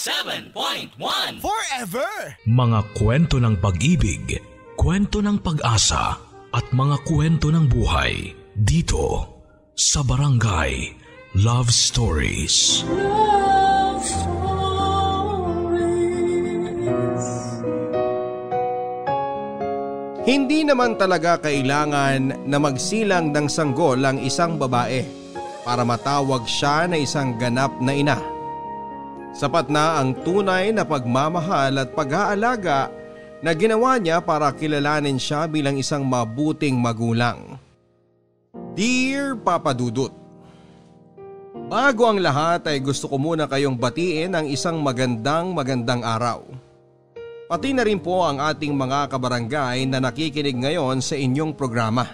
97.1 Forever! Mga kwento ng pag-ibig, kwento ng pag-asa at mga kwento ng buhay dito sa Barangay Love Stories. Love Stories. Hindi naman talaga kailangan na magsilang ng sanggol ang isang babae para matawag siya na isang ganap na ina. Sapat na ang tunay na pagmamahal at pag-aalaga na ginawa niya para kilalanin siya bilang isang mabuting magulang. Dear Papa Dudut, bago ang lahat ay gusto ko muna kayong batiin ng isang magandang araw. Pati na rin po ang ating mga kabarangay na nakikinig ngayon sa inyong programa.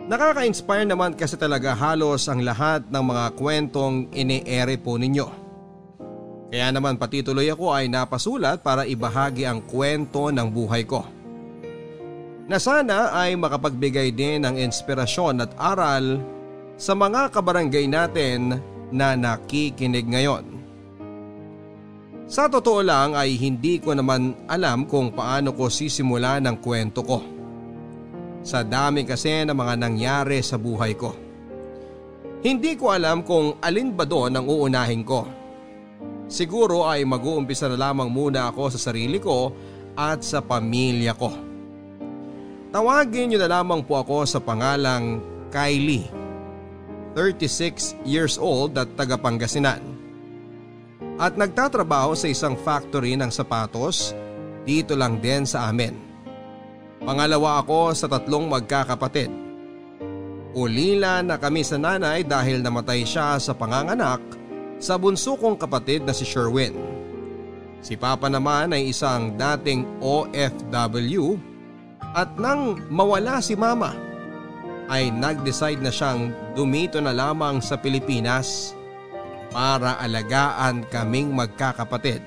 Nakaka-inspire naman kasi talaga halos ang lahat ng mga kwentong ini-ere po ninyo. Kaya naman pati tuloy ako ay napasulat para ibahagi ang kwento ng buhay ko. Na sana ay makapagbigay din ng inspirasyon at aral sa mga kabarangay natin na nakikinig ngayon. Sa totoo lang ay hindi ko naman alam kung paano ko sisimula ng kwento ko. Sa dami kasi ng mga nangyari sa buhay ko. Hindi ko alam kung alin ba doon ang uunahin ko. Siguro ay mag-uumpisa na lamang muna ako sa sarili ko at sa pamilya ko. Tawagin niyo na lamang po ako sa pangalang Kylie, 36 years old at taga Pangasinan. At nagtatrabaho sa isang factory ng sapatos dito lang din sa amin. Pangalawa ako sa 3 magkakapatid. Ulila na kami sa nanay dahil namatay siya sa panganganak sa bunso kong kapatid na si Sherwin. Si Papa naman ay isang dating OFW at nang mawala si Mama ay nag-decide na siyang dumito na lamang sa Pilipinas para alagaan kaming magkakapatid.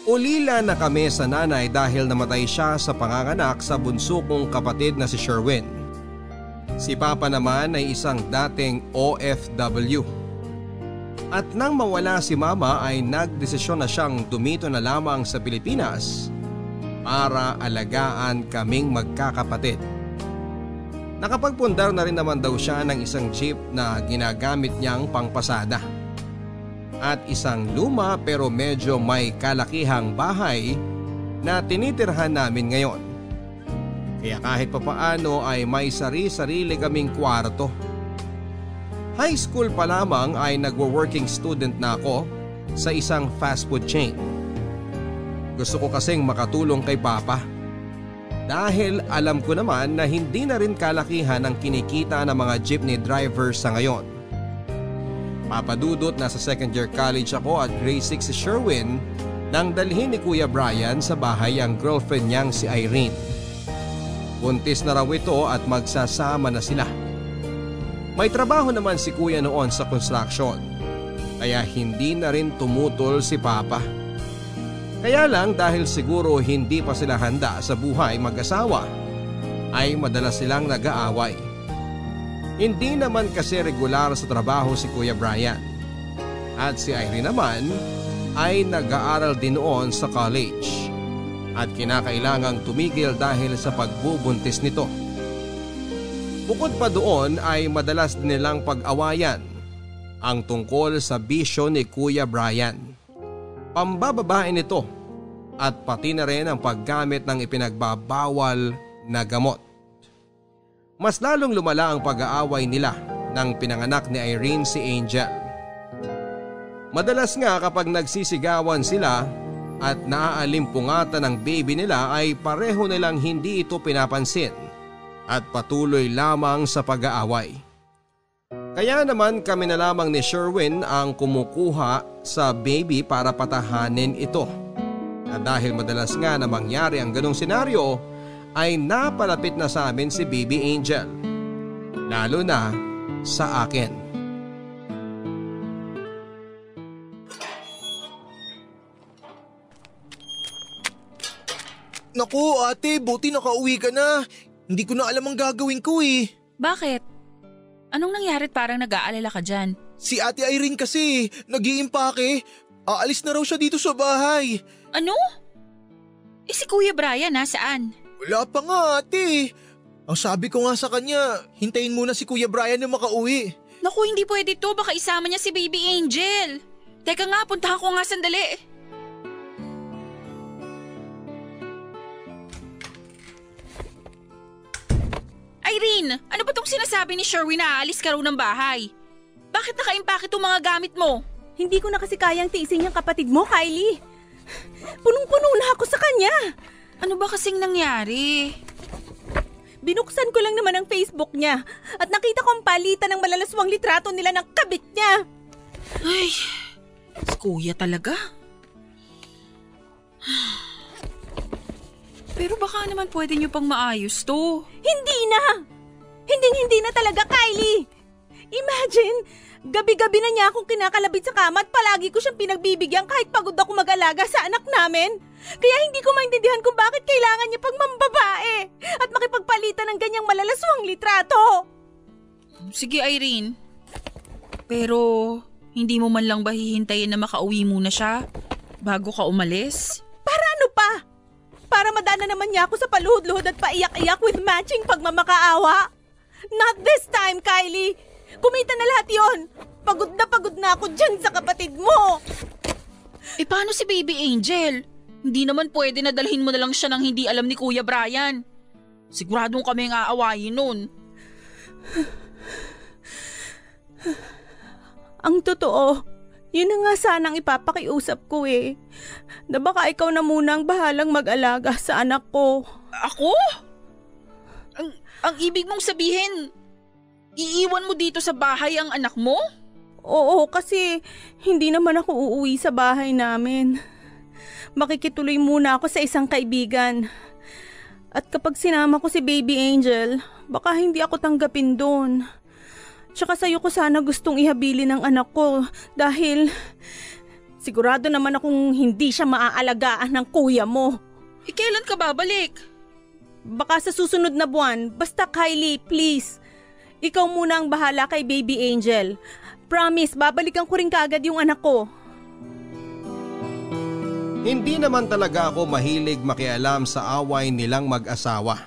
Ulila na kami sa nanay dahil namatay siya sa panganganak sa bunso kong kapatid na si Sherwin. Si Papa naman ay isang dating OFW. At nang mawala si Mama ay nagdesisyon na siyang dumito na lamang sa Pilipinas para alagaan kaming magkakapatid. Nakapagpundar na rin naman daw siya ng isang jeep na ginagamit niyang pangpasada. At isang luma pero medyo may kalakihang bahay na tinitirhan namin ngayon. Kaya kahit papaano ay may sari-sarili kaming kwarto. High school pa lamang ay nagwo-working student na ako sa isang fast food chain. Gusto ko kasing makatulong kay Papa. Dahil alam ko naman na hindi na rin kalakihan ang kinikita ng mga jeepney drivers sa ngayon. Papa Dudut, nasa second year college ako at grade 6 si Sherwin nang dalhin ni Kuya Brian sa bahay ang girlfriend niyang si Irene. Buntis na raw ito at magsasama na sila. May trabaho naman si Kuya noon sa construction, kaya hindi na rin tumutol si Papa. Kaya lang dahil siguro hindi pa sila handa sa buhay mag-asawa, ay madalas silang nag-aaway. Hindi naman kasi regular sa trabaho si Kuya Brian. At si Irene naman ay nag-aaral din noon sa college. At kinakailangang tumigil dahil sa pagbubuntis nito. Bukod pa doon ay madalas nilang pag-awayan ang tungkol sa bisyo ni Kuya Brian. Pambababae nito at pati na rin ang paggamit ng ipinagbabawal na gamot. Mas lalong lumala ang pag-aaway nila nang pinanganak ni Irene si Angel. Madalas nga kapag nagsisigawan sila at naaalimpungatan ng baby nila ay pareho nilang hindi ito pinapansin at patuloy lamang sa pag-aaway. Kaya naman kami na lamang ni Sherwin ang kumukuha sa baby para patahanin ito. At dahil madalas nga na mangyari ang ganong senaryo ay napalapit na sa amin si Baby Angel. Lalo na sa akin. Naku ate, buti nakauwi ka na. Hindi ko na alam ang gagawin ko eh. Bakit? Anong nangyarit parang nag-aalala ka dyan? Si Ate Irene kasi, nag-iimpake. Aalis na raw siya dito sa bahay. Ano? Si Kuya Brian nasaan? Wala pa nga ate. Ang sabi ko nga sa kanya, hintayin muna si Kuya Brian na makauwi. Naku, hindi pwede to. Baka isama niya si Baby Angel. Teka nga, puntahan ko nga sandali. Irene, ano ba tong sinasabi ni Sherwin na aalis ka raw ng bahay? Bakit naka-impake itong mga gamit mo? Hindi ko na kasi kayang tiisin yung kapatid mo, Kylie. Punong-puno na ako sa kanya. Ano ba kasing nangyari? Binuksan ko lang naman ang Facebook niya at nakita ko ang palitan ng malalaswang litrato nila ng kabit niya. Ay, si Kuya talaga. Pero baka naman pwede niyo pang maayos to. Hindi na! Hindi na talaga, Kylie! Imagine, gabi-gabi na niya akong kinakalabit sa kama at palagi ko siyang pinagbibigyan kahit pagod ako mag-alaga sa anak namin. Kaya hindi ko maintindihan kung bakit kailangan niya pang mambabae at makipagpalitan ng ganyang malalaswang litrato. Sige, Irene. Pero hindi mo man lang ba hihintayin na makauwi muna siya bago ka umalis? Para ano pa? Para madana naman niya ako sa paluhod-luhod at paiyak-iyak with matching pagmamakaawa? Not this time, Kylie! Kumita na lahat yon. Pagod na ako dyan sa kapatid mo. Paano si Baby Angel? Hindi naman pwede na dalhin mo na lang siya nang hindi alam ni Kuya Brian. Siguradong kami ang aawayin nun. Ang totoo, yun na nga sanang ipapakiusap ko eh. Na baka ikaw na muna ang bahalang mag-alaga sa anak ko. Ako? Ang ibig mong sabihin, iiwan mo dito sa bahay ang anak mo? Oo, kasi hindi naman ako uuwi sa bahay namin. Makikituloy muna ako sa isang kaibigan. At kapag sinama ko si Baby Angel, baka hindi ako tanggapin doon. Tsaka sa'yo ko sana gustong ihabilin ng anak ko dahil sigurado naman akong hindi siya maaalagaan ng kuya mo. Kailan ka babalik? Baka sa susunod na buwan. Basta Kylie, please. Ikaw muna ang bahala kay Baby Angel. Promise, babalikan ko rin kaagad yung anak ko. Hindi naman talaga ako mahilig makialam sa away nilang mag-asawa.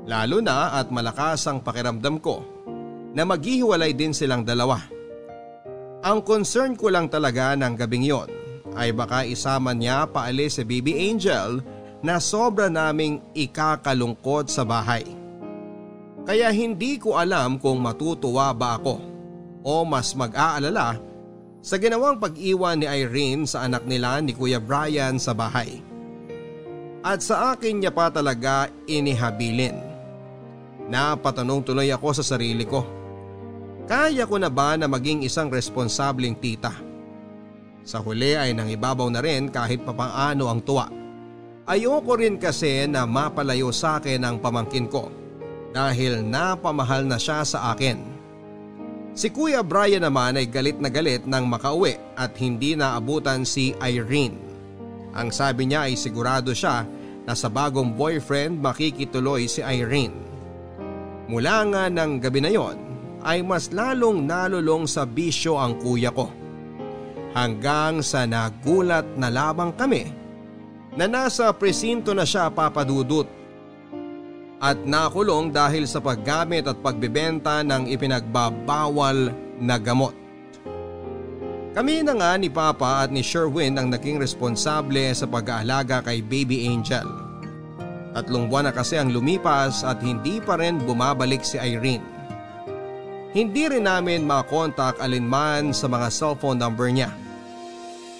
Lalo na at malakas ang pakiramdam ko na maghihiwalay din silang dalawa. Ang concern ko lang talaga ng gabing yon ay baka isama niya paalis si Baby Angel na sobra naming ikakalungkot sa bahay. Kaya hindi ko alam kung matutuwa ba ako o mas mag-aalala sa ginawang pag-iwan ni Irene sa anak nila ni Kuya Brian sa bahay. At sa akin niya pa talaga inihabilin. Napatanong tuloy ako sa sarili ko. Kaya ko na ba na maging isang responsableng tita? Sa huli ay nangibabaw na rin kahit papaano ang tuwa. Ayoko rin kasi na mapalayo sa akin ang pamangkin ko dahil napamahal na siya sa akin. Si Kuya Brian naman ay galit na galit nang makauwi at hindi naabutan si Irene. Ang sabi niya ay sigurado siya na sa bagong boyfriend makikituloy si Irene. Mula nga ng gabi na yon ay mas lalong nalulong sa bisyo ang kuya ko. Hanggang sa nagulat na labang kami na nasa presinto na siya papadudot at nakulong dahil sa paggamit at pagbebenta ng ipinagbabawal na gamot. Kami na nga ni Papa at ni Sherwin ang naging responsable sa pag-aalaga kay Baby Angel. 3 buwan na kasi ang lumipas at hindi pa rin bumabalik si Irene. Hindi rin namin makontak alinman sa mga cellphone number niya.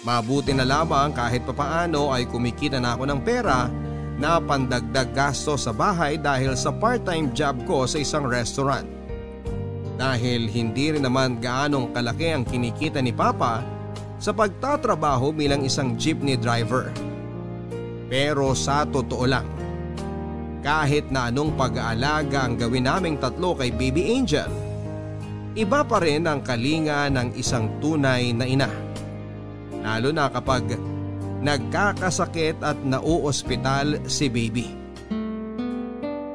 Mabuti na lamang kahit papaano ay kumikita na ako ng pera na pandagdag gasto sa bahay dahil sa part-time job ko sa isang restaurant. Dahil hindi rin naman gaanong kalaki ang kinikita ni Papa sa pagtatrabaho bilang isang jeepney driver. Pero sa totoo lang, kahit na anong pag-aalaga ang gawin naming 3 kay Baby Angel, iba pa rin ang kalinga ng isang tunay na ina. Lalo na kapag nagkakasakit at nauospital si Baby.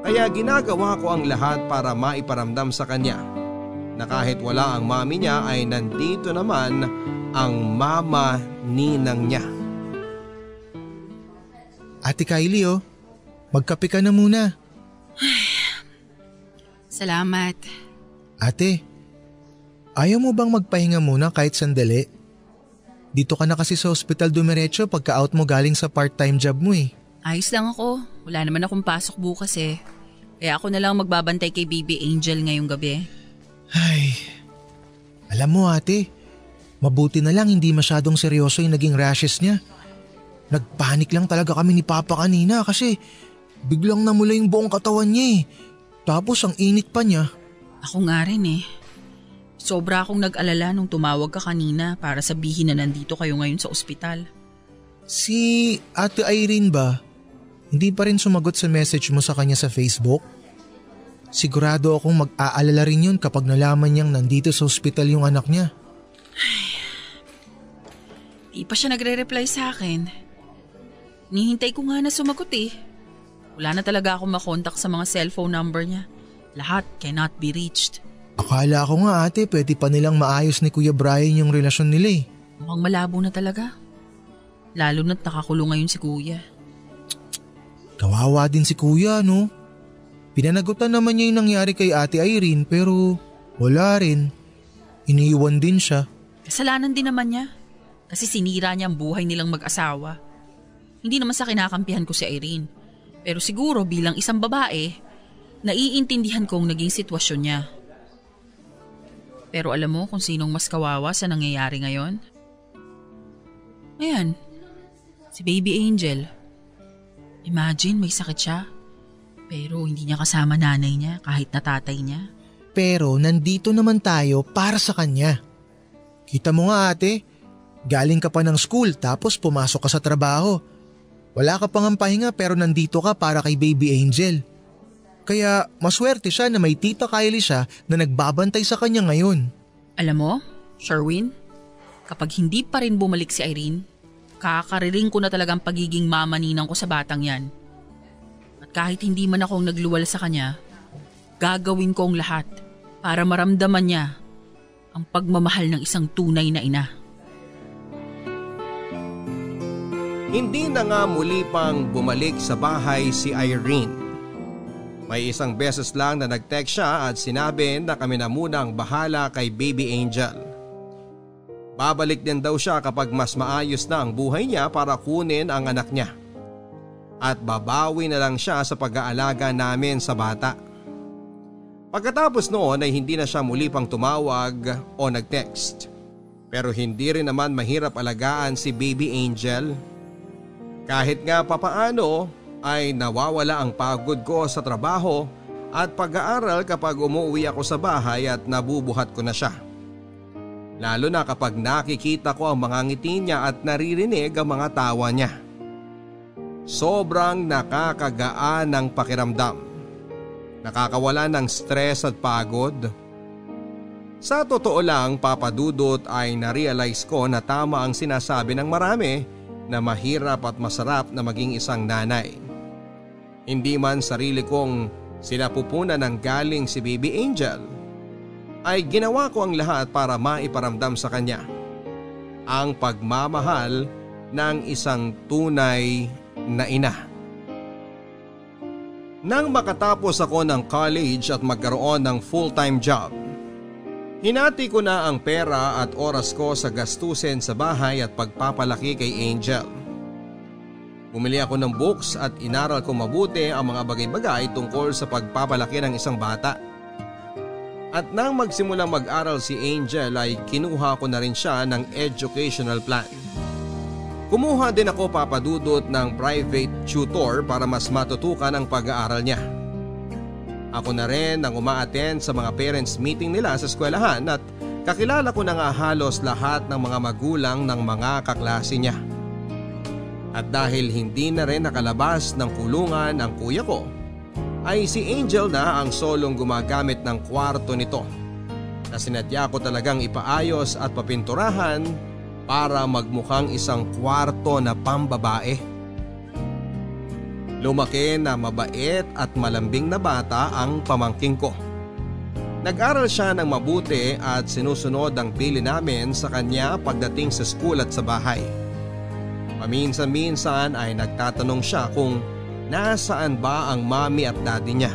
Kaya ginagawa ko ang lahat para maiparamdam sa kanya na kahit wala ang mami niya ay nandito naman ang mama ninang niya. Ate Kylie magkape ka na muna. Salamat. Ate, ayaw mo bang magpahinga muna kahit sandali? Dito ka na kasi sa ospital dumiretso pagka-out mo galing sa part-time job mo eh. Ayos lang ako. Wala naman akong pasok bukas eh. Kaya ako na lang magbabantay kay Baby Angel ngayong gabi. Ay, alam mo ate, mabuti na lang hindi masyadong seryoso yung naging rashes niya. Nagpanik lang talaga kami ni Papa kanina kasi biglang namula yung buong katawan niya eh. Tapos ang init pa niya. Ako nga rin eh. Sobra akong nag-alala nung tumawag ka kanina para sabihin na nandito kayo ngayon sa ospital. Si Ate Irene ba? Hindi pa rin sumagot sa message mo sa kanya sa Facebook? Sigurado akong mag-aalala rin yun kapag nalaman niyang nandito sa ospital yung anak niya. Di pa siya nagre-reply sa akin. Nihintay ko nga na sumagot eh. Wala na talaga akong makontak sa mga cellphone number niya. Lahat cannot be reached. Akala ko nga ate pwede pa nilang maayos ni Kuya Brian yung relasyon nila eh. Mukhang malabo na talaga. Lalo na't nakakulong ngayon si Kuya. Kawawa din si Kuya no? Pinanagutan naman niya yung nangyari kay Ate Irene pero wala rin. Iniiwan din siya. Kasalanan din naman niya. Kasi sinira niya ang buhay nilang mag-asawa. Hindi naman sa kinakampihan ko si Irene. Pero siguro bilang isang babae, naiintindihan ko ang naging sitwasyon niya. Pero alam mo kung sinong mas kawawa sa nangyayari ngayon? Ayan, si Baby Angel. Imagine may sakit siya, pero hindi niya kasama nanay niya kahit na tatay niya. Pero nandito naman tayo para sa kanya. Kita mo nga ate, galing ka pa ng school tapos pumasok ka sa trabaho. Wala ka pang pahinga pero nandito ka para kay Baby Angel. Kaya maswerte siya na may tita Kylie siya na nagbabantay sa kanya ngayon. Alam mo, Sherwin, kapag hindi pa rin bumalik si Irene, kakariring ko na talagang pagiging mama ninang ko sa batang yan. At kahit hindi man akong nagluwal sa kanya, gagawin ko ang lahat para maramdaman niya ang pagmamahal ng isang tunay na ina. Hindi na nga muli pang bumalik sa bahay si Irene. May isang beses lang na nag-text siya at sinabi na kami na muna ang bahala kay Baby Angel. Babalik din daw siya kapag mas maayos na ang buhay niya para kunin ang anak niya. At babawi na lang siya sa pag-aalaga namin sa bata. Pagkatapos noon ay hindi na siya muli pang tumawag o nag-text. Pero hindi rin naman mahirap alagaan si Baby Angel. Kahit nga papaano ay nawawala ang pagod ko sa trabaho at pag-aaral kapag umuwi ako sa bahay at nabubuhat ko na siya. Lalo na kapag nakikita ko ang mga ngiti niya at naririnig ang mga tawa niya. Sobrang nakakagaan ng pakiramdam. Nakakawala ng stress at pagod. Sa totoo lang, Papa Dudut, ay narealize ko na tama ang sinasabi ng marami na mahirap at masarap na maging isang nanay. Hindi man sarili kong sinapupunan ng galing si Baby Angel, ay ginawa ko ang lahat para maiparamdam sa kanya ang pagmamahal ng isang tunay na ina. Nang makatapos ako ng college at magkaroon ng full-time job, hinati ko na ang pera at oras ko sa gastusin sa bahay at pagpapalaki kay Angel. Bumili ako ng books at inaral ko mabuti ang mga bagay-bagay tungkol sa pagpapalaki ng isang bata. At nang magsimulang mag-aral si Angel ay kinuha ko na rin siya ng educational plan. Kumuha din ako, Papa Dudut, ng private tutor para mas matutukan ang pag-aaral niya. Ako na rin ang uma-attend sa mga parents meeting nila sa eskwelahan at kakilala ko na nga halos lahat ng mga magulang ng mga kaklase niya. At dahil hindi na rin nakalabas ng kulungan ang kuya ko, ay si Angel na ang solong gumagamit ng kwarto nito na sinadya ko talagang ipaayos at papinturahan para magmukhang isang kwarto na pambabae. Lumaki na mabait at malambing na bata ang pamangking ko. Nag-aral siya ng mabuti at sinusunod ang bili namin sa kanya pagdating sa school at sa bahay. Paminsan-minsan ay nagtatanong siya kung nasaan ba ang mami at daddy niya.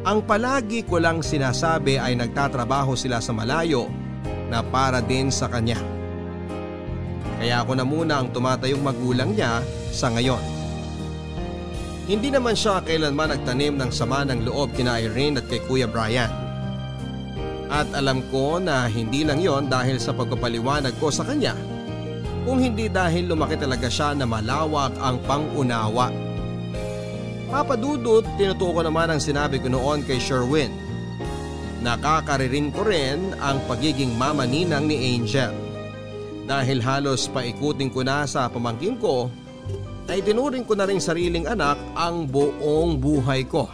Ang palagi ko lang sinasabi ay nagtatrabaho sila sa malayo na para din sa kanya. Kaya ako na muna ang tumatayong magulang niya sa ngayon. Hindi naman siya kailanman nagtanim ng sama ng loob kina Irene at kay Kuya Brian. At alam ko na hindi lang yon dahil sa pagpapaliwanag ko sa kanya, kung hindi dahil lumaki talaga siya na malawak ang pangunawa. Papadudot, tinutuko naman ang sinabi ko noon kay Sherwin. Nakakaririn ko rin ang pagiging mama ninang ni Angel. Dahil halos paikutin ko na sa pamangkin ko, ay tinuring ko na rin sariling anak ang buong buhay ko.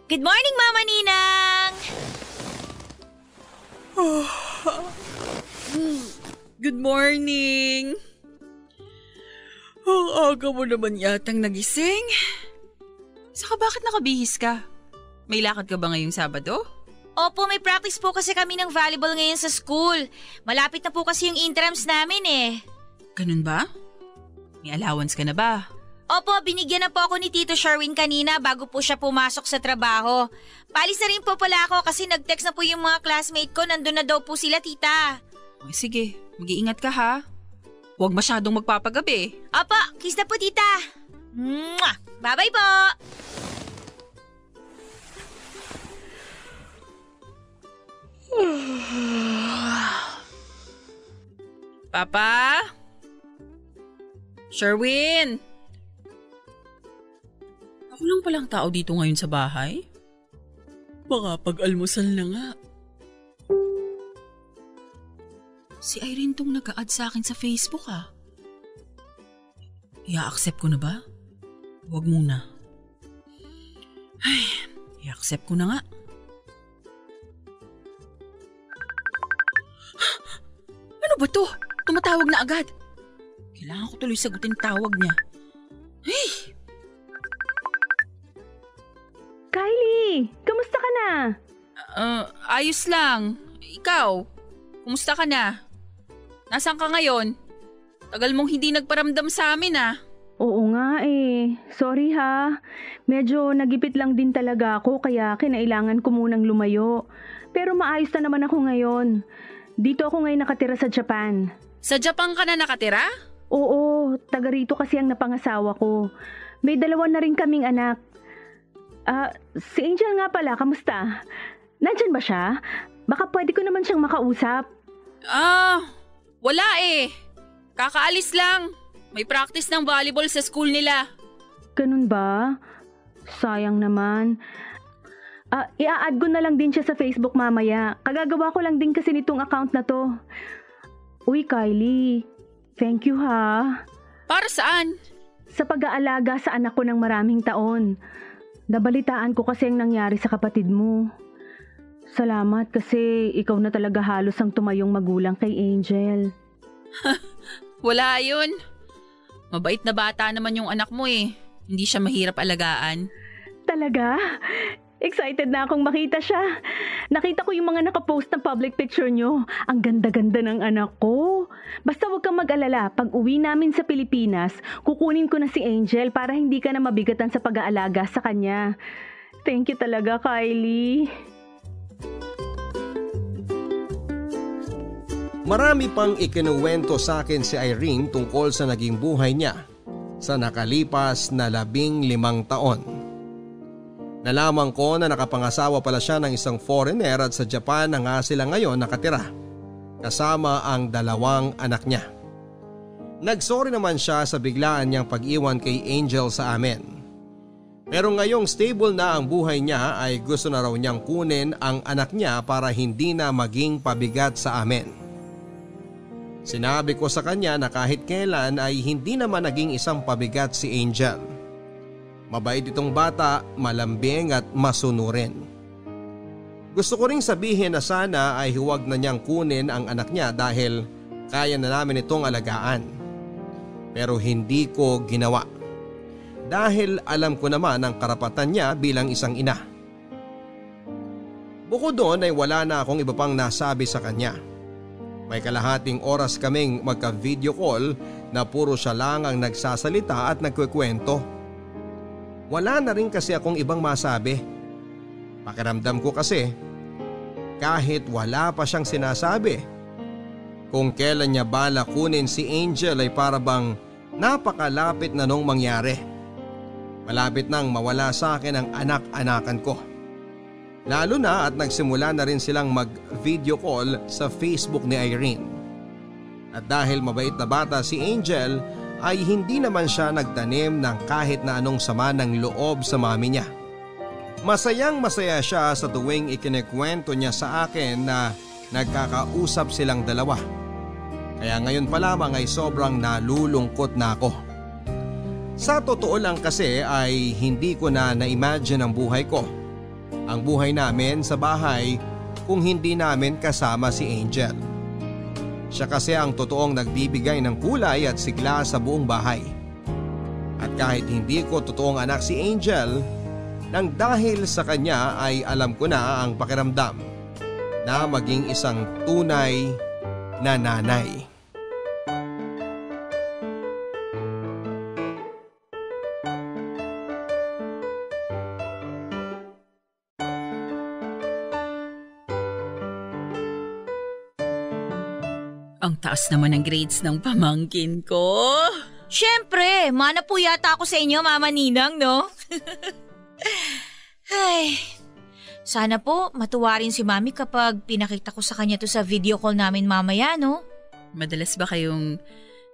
Good morning, Mama Ninang! Good morning! Ang aga mo naman yatang nagising. Saka bakit nakabihis ka? May lakad ka ba ngayong Sabado? Opo, may practice po kasi kami ng volleyball ngayon sa school. Malapit na po kasi yung intrams namin eh. Ganun ba? May allowance ka na ba? Opo, binigyan na po ako ni Tito Sherwin kanina bago po siya pumasok sa trabaho. Palis na rin po pala ako kasi nag-text na po yung mga classmate ko, nandun na daw po sila, tita. Ay, sige, mag-iingat ka ha. Huwag masyadong magpapagabi. Opo, kiss na po, tita. Mwah! Bye-bye po! Papa? Sherwin? Ako lang palang tao dito ngayon sa bahay? Baka pag-almusal na nga. Si Irene tong nag-a-add sa akin sa Facebook ah. I-accept ko na ba? Huwag muna. Ay, i-accept ko na nga. Ano ba to? Tumatawag na agad. Kailangan ko tuloy sagutin tawag niya. Hey! Kylie, kamusta ka na? Ayos lang. Ikaw, kumusta ka na? Nasaan ka ngayon? Tagal mong hindi nagparamdam sa amin ah. Oo nga eh. Sorry ha. Medyo nagipit lang din talaga ako kaya kinailangan ko munang lumayo. Pero maayos na naman ako ngayon. Dito ako ngayon nakatira sa Japan. Sa Japan ka na nakatira? Oo, taga rito kasi ang napangasawa ko. May 2 na rin kaming anak. Si Angel nga pala, kamusta? Nandyan ba siya? Baka pwede ko naman siyang makausap. Wala eh. Kakaalis lang. May practice ng volleyball sa school nila. Ganun ba? Sayang naman. I-a-add ko na lang din siya sa Facebook mamaya. Kagagawa ko lang din kasi nitong account na to. Uy, Kylie. Thank you ha. Para saan? Sa pag-aalaga sa anak ko ng maraming taon. Nabalitaan ko kasi ang nangyari sa kapatid mo. Salamat kasi ikaw na talaga halos ang tumayong magulang kay Angel. Wala yun. Mabait na bata naman yung anak mo eh. Hindi siya mahirap alagaan. Talaga? Excited na akong makita siya. Nakita ko yung mga nakapost na public picture nyo. Ang ganda-ganda ng anak ko. Basta huwag kang mag-alala. Pag uwi namin sa Pilipinas, kukunin ko na si Angel para hindi ka na mabigatan sa pag-aalaga sa kanya. Thank you talaga, Kylie. Marami pang ikinuwento sa akin si Irene tungkol sa naging buhay niya sa nakalipas na 15 taon. Nalaman ko na nakapangasawa pala siya ng isang foreigner at sa Japan na nga sila ngayon nakatira, kasama ang 2 anak niya. Nagsorry naman siya sa biglaan niyang pag-iwan kay Angel sa amin. Pero ngayong stable na ang buhay niya ay gusto na raw niyang kunin ang anak niya para hindi na maging pabigat sa amin. Sinabi ko sa kanya na kahit kailan ay hindi naman naging isang pabigat si Angel. Mabait itong bata, malambing at masunurin. Gusto ko ring sabihin na sana ay huwag na niyang kunin ang anak niya dahil kaya na namin itong alagaan. Pero hindi ko ginawa. dahil alam ko naman ang karapatan niya bilang isang ina. Bukod doon ay wala na akong iba pang nasabi sa kanya. May kalahating oras kaming magka-video call na puro siya lang ang nagsasalita at nagkukwento. Wala na rin kasi akong ibang masabi. Pakiramdam ko kasi kahit wala pa siyang sinasabi, kung kailan niya balak kunin si Angel ay para bang napakalapit na nung mangyari. Malapit nang mawala sa akin ang anak-anakan ko. Lalo na at nagsimula na rin silang mag-video call sa Facebook ni Irene. At dahil mabait na bata si Angel ay hindi naman siya nagtanim ng kahit na anong sama ng loob sa mami niya. Masayang masaya siya sa tuwing ikinikwento niya sa akin na nagkakausap silang dalawa. Kaya ngayon pa lamang ay sobrang nalulungkot na ako. Sa totoo lang kasi ay hindi ko na na-imagine ang buhay ko. Ang buhay namin sa bahay kung hindi namin kasama si Angel. Siya kasi ang totoong nagbibigay ng kulay at sigla sa buong bahay. At kahit hindi ko totoong anak si Angel, nang dahil sa kanya ay alam ko na ang pakiramdam na maging isang tunay na nanay. Ang taas naman ng grades ng pamangkin ko. Siyempre, mana po yata ako sa inyo, Mama Ninang, no? Ay, sana po matuwa rin si Mami kapag pinakita ko sa kanya to sa video call namin mamaya, no? Madalas ba kayong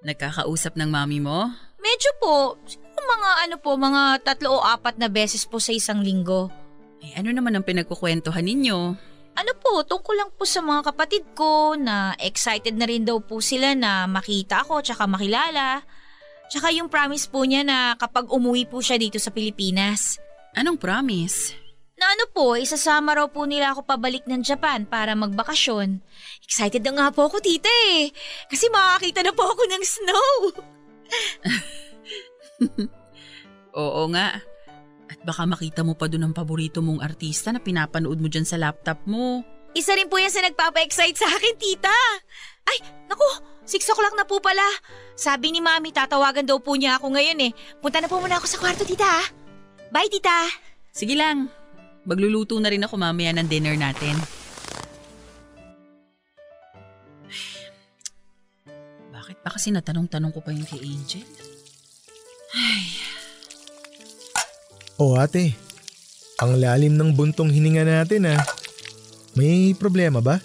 nagkakausap ng mami mo? Medyo po. Mga 3 o 4 na beses po sa isang linggo. Eh, ano naman ang pinagkukwentuhan ninyo? Ano po, tungkol lang po sa mga kapatid ko na excited na rin daw po sila na makita ako tsaka makilala. Tsaka yung promise po niya na kapag umuwi po siya dito sa Pilipinas. Anong promise? Na ano po, isasama raw po nila ako pabalik ng Japan para magbakasyon. Excited na nga po ako, tita eh. Kasi makakita na po ako ng snow. Oo nga. At baka makita mo pa doon ang paborito mong artista na pinapanood mo dyan sa laptop mo. Isa rin po yan sa nagpapa-excite sa akin, tita. Ay, naku, 6 o'clock na po pala. Sabi ni Mami, tatawagan daw po niya ako ngayon eh. Punta na po muna ako sa kwarto, tita. Bye, tita. Sige lang. Magluluto na rin ako mamaya ng dinner natin. Bakit ba kasi natanong-tanong ko pa yung kay Angel? Ay... Oh ate, ang lalim ng buntong hininga natin ah. May problema ba?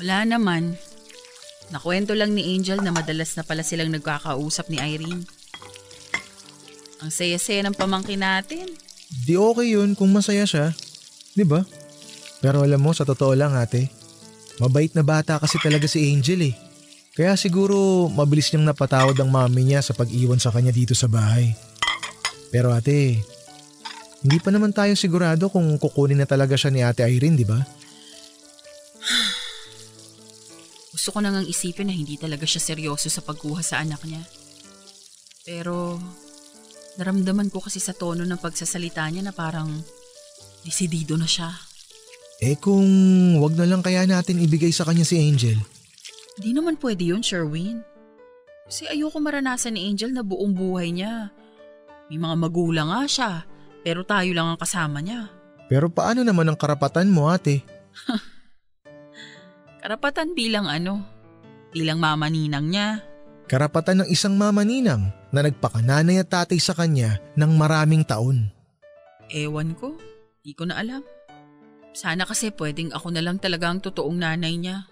Wala naman. Nakwento lang ni Angel na madalas na pala silang nagkakausap ni Irene. Ang saya-saya ng pamangkin natin. Di okay yun kung masaya siya. Di ba? Pero alam mo, sa totoo lang ate, mabait na bata kasi talaga si Angel eh. Kaya siguro mabilis niyang napatawad ang mami niya sa pag-iwan sa kanya dito sa bahay. Pero ate, hindi pa naman tayo sigurado kung kukunin na talaga siya ni Ate Irene, di ba? Gusto ko nang isipin na hindi talaga siya seryoso sa pagkuha sa anak niya. Pero naramdaman ko kasi sa tono ng pagsasalita niya na parang desidido na siya. Eh kung wag na lang kaya natin ibigay sa kanya si Angel? Di naman pwede yun, Sherwin. Kasi ayoko maranasan ni Angel na buong buhay niya. May mga magulang nga siya. Pero tayo lang ang kasama niya. Pero paano naman ang karapatan mo, ate? Karapatan bilang ano? Bilang mama ninang niya. Karapatan ng isang mama ninang na nagpakananay at tatay sa kanya ng maraming taon. Ewan ko. Di ko na alam. Sana kasi pwedeng ako na lang talaga ang totoong nanay niya.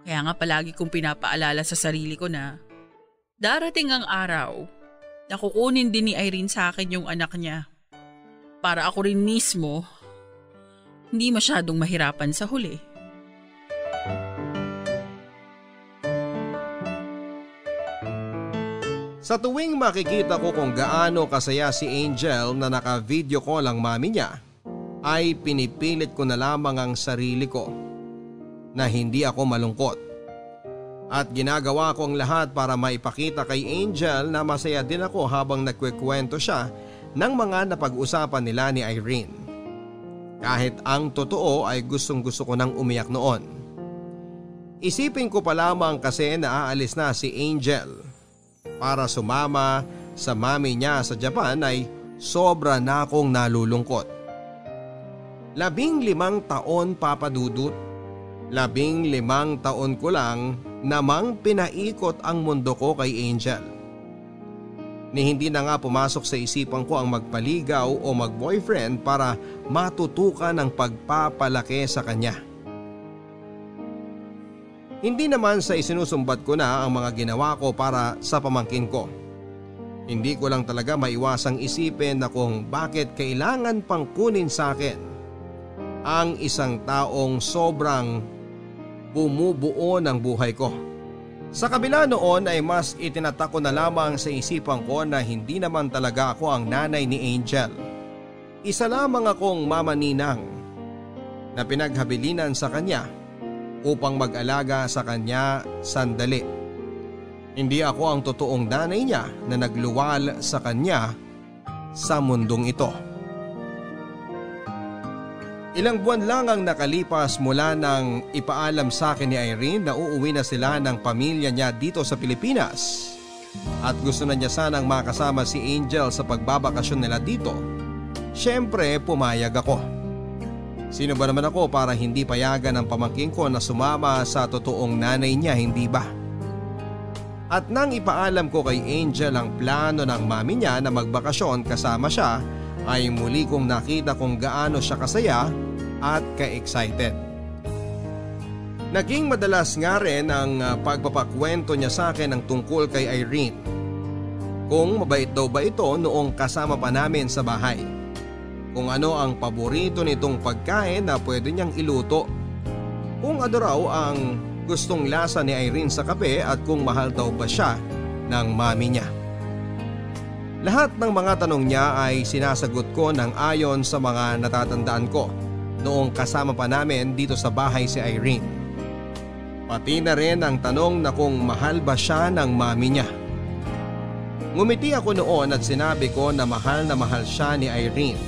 Kaya nga palagi kong pinapaalala sa sarili ko na darating ang araw na kukunin din ni Irene sa akin yung anak niya. Para ako rin mismo, hindi masyadong mahirapan sa huli. Sa tuwing makikita ko kung gaano kasaya si Angel na naka-video call ang mami niya, ay pinipilit ko na lamang ang sarili ko na hindi ako malungkot. At ginagawa ko ang lahat para maipakita kay Angel na masaya din ako habang nagkukwento siya ng mga napag-usapan nila ni Irene. Kahit ang totoo ay gustong-gusto ko nang umiyak noon. Isipin ko pa lamang kasi na aalis na si Angel para sumama sa mami niya sa Japan ay sobra na akong nalulungkot. 15 taon, Papa Dudut. 15 taon ko lang namang pinaikot ang mundo ko kay Angel. Ni hindi na nga pumasok sa isipan ko ang magpaligaw o mag-boyfriend para matutukan ang pagpapalaki sa kanya. Hindi naman sa isinusumbat ko na ang mga ginawa ko para sa pamangkin ko. Hindi ko lang talaga maiwasang isipin na kung bakit kailangan pang kunin sa akin ang isang taong sobrang bumubuo ng buhay ko. Sa kabila noon ay mas itinatak ko na lamang sa isipan ko na hindi naman talaga ako ang nanay ni Angel. Isa lamang akong mama ninang na pinaghabilinan sa kanya upang mag-alaga sa kanya sandali. Hindi ako ang totoong nanay niya na nagluwal sa kanya sa mundong ito. Ilang buwan lang ang nakalipas mula nang ipaalam sa akin ni Irene na uuwi na sila ng pamilya niya dito sa Pilipinas at gusto na niya sanang makasama si Angel sa pagbabakasyon nila dito. Siyempre pumayag ako. Sino ba naman ako para hindi payagan ng pamangkin ko na sumama sa totoong nanay niya, hindi ba? At nang ipaalam ko kay Angel ang plano ng mami niya na magbakasyon kasama siya, ay muli kong nakita kung gaano siya kasaya at ka-excited. Naging madalas nga rin ang pagpapakwento niya sa akin ng tungkol kay Irene. Kung mabait daw ba ito noong kasama pa namin sa bahay. Kung ano ang paborito nitong pagkain na pwede niyang iluto. Kung ano raw ang gustong lasa ni Irene sa kape at kung mahal daw ba siya ng mami niya. Lahat ng mga tanong niya ay sinasagot ko ng ayon sa mga natatandaan ko noong kasama pa namin dito sa bahay si Irene. Pati na rin ang tanong na kung mahal ba siya ng mami niya. Ngumiti ako noon at sinabi ko na mahal siya ni Irene.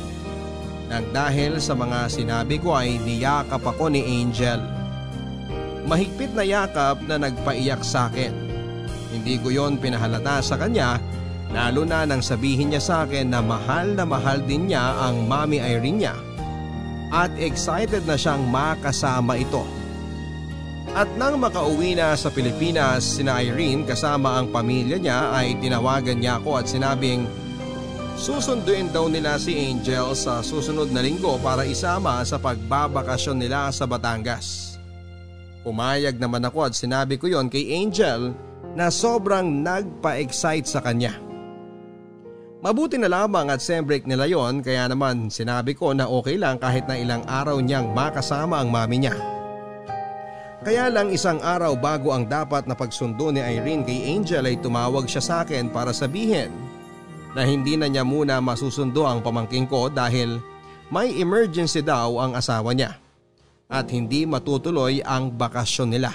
Nang dahil sa mga sinabi ko ay niyakap ako ni Angel. Mahigpit na yakap na nagpaiyak sa akin. Hindi ko yon pinahalata sa kanya. Lalo na nang sabihin niya sa akin na mahal din niya ang mami Irene niya at excited na siyang makasama ito. At nang makauwi na sa Pilipinas sina Irene kasama ang pamilya niya ay tinawagan niya ako at sinabing susunduin daw nila si Angel sa susunod na linggo para isama sa pagbabakasyon nila sa Batangas. Pumayag naman ako at sinabi ko yon kay Angel na sobrang nagpa-excite sa kanya. Mabuti na lamang at sem break nila yon kaya naman sinabi ko na okay lang kahit na ilang araw niyang makasama ang mami niya. Kaya lang isang araw bago ang dapat na pagsundo ni Irene kay Angel ay tumawag siya sa akin para sabihin na hindi na niya muna masusundo ang pamangkin ko dahil may emergency daw ang asawa niya at hindi matutuloy ang bakasyon nila.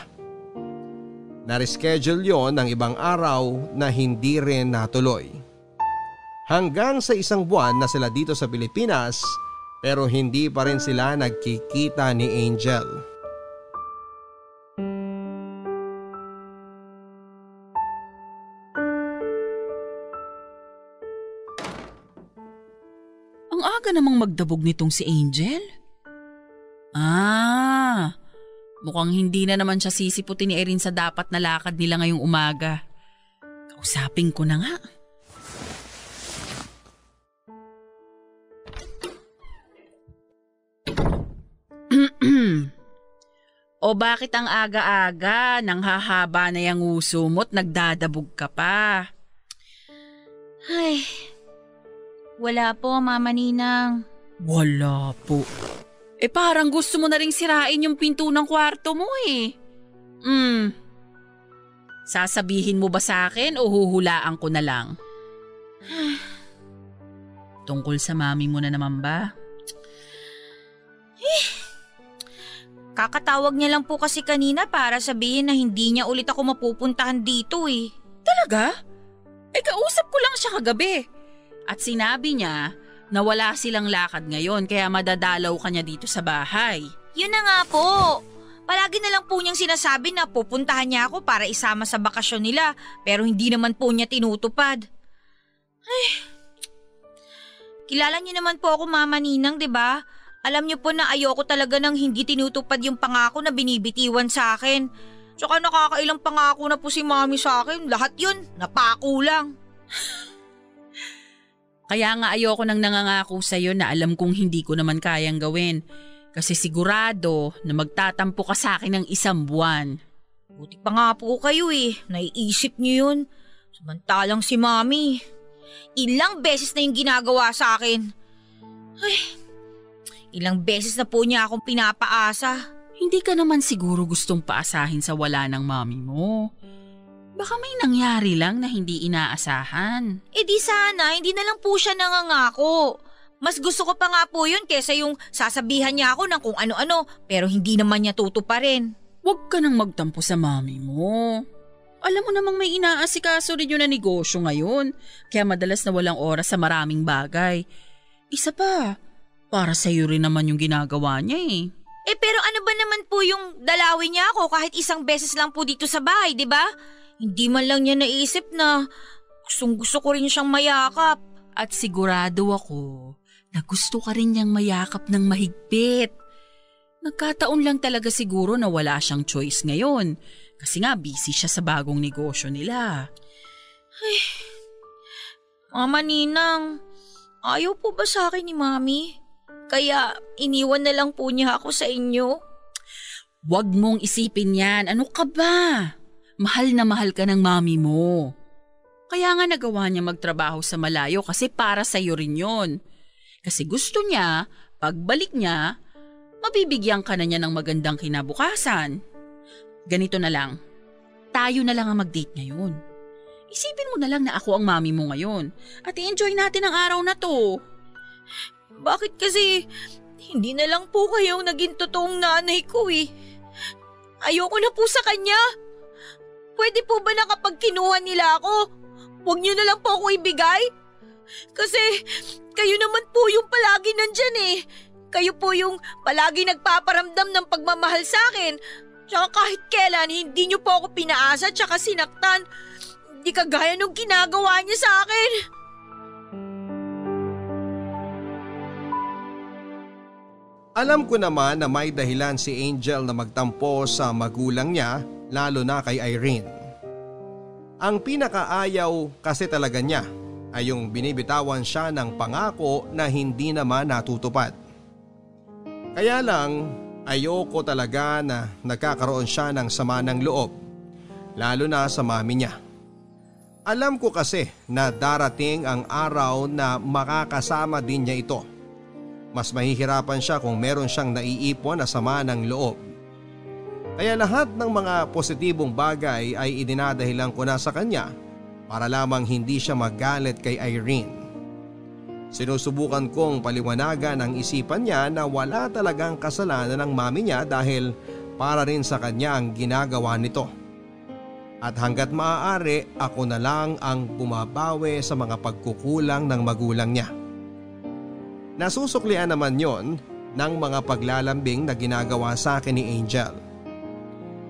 Na-reschedule yon ng ibang araw na hindi rin natuloy. Hanggang sa isang buwan na sila dito sa Pilipinas pero hindi pa rin sila nagkikita ni Angel. Ang aga namang magdabog nitong si Angel. Mukhang hindi na naman siya sisiputin ni Irene sa dapat na lakad nila ngayong umaga. Kausapin ko na nga. O bakit ang aga-aga nang hahaba na yung uso mo't nagdadabog ka pa? Ay, wala po, Mama Ninang. Wala po. Parang gusto mo na ring sirain yung pinto ng kwarto mo eh. Sasabihin mo ba sa akin o huhulaan ko na lang? Tungkol sa mami mo na naman ba? Kakatawag niya lang po kasi kanina para sabihin na hindi niya ulit ako mapupuntahan dito eh. Talaga? Kausap ko lang siya kagabi. At sinabi niya na wala silang lakad ngayon kaya madadalaw ka niya dito sa bahay. Yun na nga po. Palagi na lang po niyang sinasabi na pupuntahan niya ako para isama sa bakasyon nila pero hindi naman po niya tinutupad. Ay, kilala niyo naman po ako, Mama Ninang, 'di ba? Alam niyo po na ayoko talaga nang hindi tinutupad yung pangako na binibitiwan sa akin. Tsaka nakakailang pangako na po si Mami sa akin. Lahat yun, napako lang. Kaya nga ayoko nang nangangako sa'yo na alam kong hindi ko naman kayang gawin. Kasi sigurado na magtatampo ka sa akin ng 1 buwan. Buti pa nga po kayo eh. Naiisip niyo yun. Samantalang si Mami, ilang beses na yung ginagawa sa akin. Ay, ilang beses na po niya akong pinapaasa. Hindi ka naman siguro gustong paasahin sa wala ng mami mo. Baka may nangyari lang na hindi inaasahan. Di sana, hindi na lang po siya nangangako. Mas gusto ko pa nga po yun kesa yung sasabihan niya ako ng kung ano-ano pero hindi naman niya tutuparin. Huwag ka nang magtampo sa mami mo. Alam mo namang may inaasikaso rin yun na negosyo ngayon. Kaya madalas na walang oras sa maraming bagay. Isa pa, para sa'yo rin naman yung ginagawa niya eh. Pero ano ba naman po yung dalawin niya ako kahit 1 beses lang po dito sa bahay, di ba? Hindi man lang niya naisip na gusto ko rin siyang mayakap. At sigurado ako na gusto ka rin niyang mayakap ng mahigpit. Nagkataon lang talaga siguro na wala siyang choice ngayon. Kasi nga busy siya sa bagong negosyo nila. Ay, Mama Ninang, ayaw po ba sa akin ni Mami? Kaya iniwan na lang po niya ako sa inyo? Huwag mong isipin yan. Ano ka ba? Mahal na mahal ka ng mami mo. Kaya nga nagawa niya magtrabaho sa malayo kasi para sa'yo rin yon. Kasi gusto niya, pagbalik niya, mabibigyan ka na niya ng magandang kinabukasan. Ganito na lang. Tayo na lang ang mag-date ngayon. Isipin mo na lang na ako ang mami mo ngayon at i-enjoy natin ang araw na to. Bakit kasi hindi na lang po kayong naging totoong nanay ko eh? Ayoko na po sa kanya. Pwede po ba na kapag kinuha nila ako, huwag niyo na lang po ako ibigay? Kasi kayo naman po yung palagi nandyan eh. Kayo po yung palagi nagpaparamdam ng pagmamahal sa akin. Tsaka kahit kailan hindi niyo po ako pinaasa tsaka sinaktan. Hindi kagaya nung ginagawa niya sa akin. Alam ko naman na may dahilan si Angel na magtampo sa magulang niya, lalo na kay Irene. Ang pinakaayaw kasi talaga niya ay yung binibitawan siya ng pangako na hindi naman natutupad. Kaya lang ayoko talaga na nagkakaroon siya ng sama ng loob, lalo na sa mami niya. Alam ko kasi na darating ang araw na makakasama din niya ito. Mas mahihirapan siya kung meron siyang naiipon na sama ng loob. Kaya lahat ng mga positibong bagay ay idinadahilan ko na sa kanya para lamang hindi siya magalit kay Irene. Sinusubukan kong paliwanagan ang isipan niya na wala talagang kasalanan ng mami niya dahil para rin sa kanya ang ginagawa nito. At hanggat maaari ako na lang ang bumabawi sa mga pagkukulang ng magulang niya. Nasusuklian naman yon ng mga paglalambing na ginagawa sa akin ni Angel.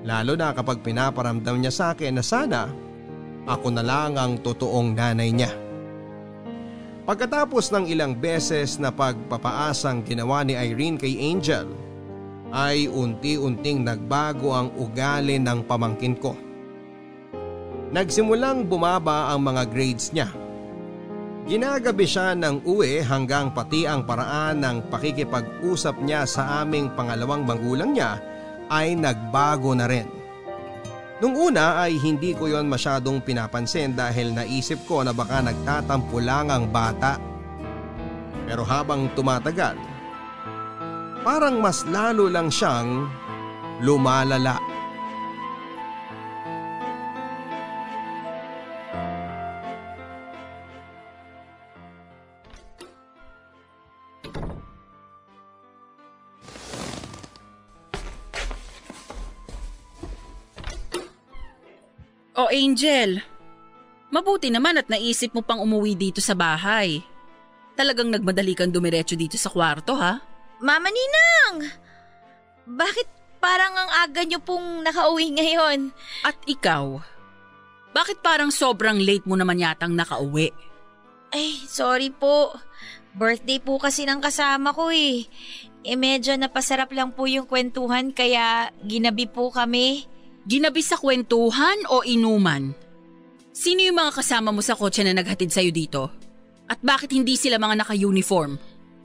Lalo na kapag pinaparamdam niya sa akin na sana ako na lang ang totoong nanay niya. Pagkatapos ng ilang beses na pagpapaasang ginawa ni Irene kay Angel, ay unti-unting nagbago ang ugali ng pamangkin ko. Nagsimulang bumaba ang mga grades niya. Ginagabi siya ng uwi hanggang pati ang paraan ng pakikipag-usap niya sa aming pangalawang magulang niya ay nagbago na rin. Nung una ay hindi ko yon masyadong pinapansin dahil naisip ko na baka nagtatampo lang ang bata. Pero habang tumatagal, parang mas lalo lang siyang lumalala. O Angel, mabuti naman at naisip mo pang umuwi dito sa bahay. Talagang nagmadali kang dumiretso dito sa kwarto, ha? Mama Ninang! Bakit parang ang aga niyo pong nakauwi ngayon? At ikaw, bakit parang sobrang late mo naman yatang nakauwi? Ay, sorry po. Birthday po kasi ng kasama ko eh. Medyo napasarap lang po yung kwentuhan kaya ginabi po kami. Ginabi sa kwentuhan o inuman? Sino yung mga kasama mo sa kotse na naghatid sa'yo dito? At bakit hindi sila mga naka-uniform?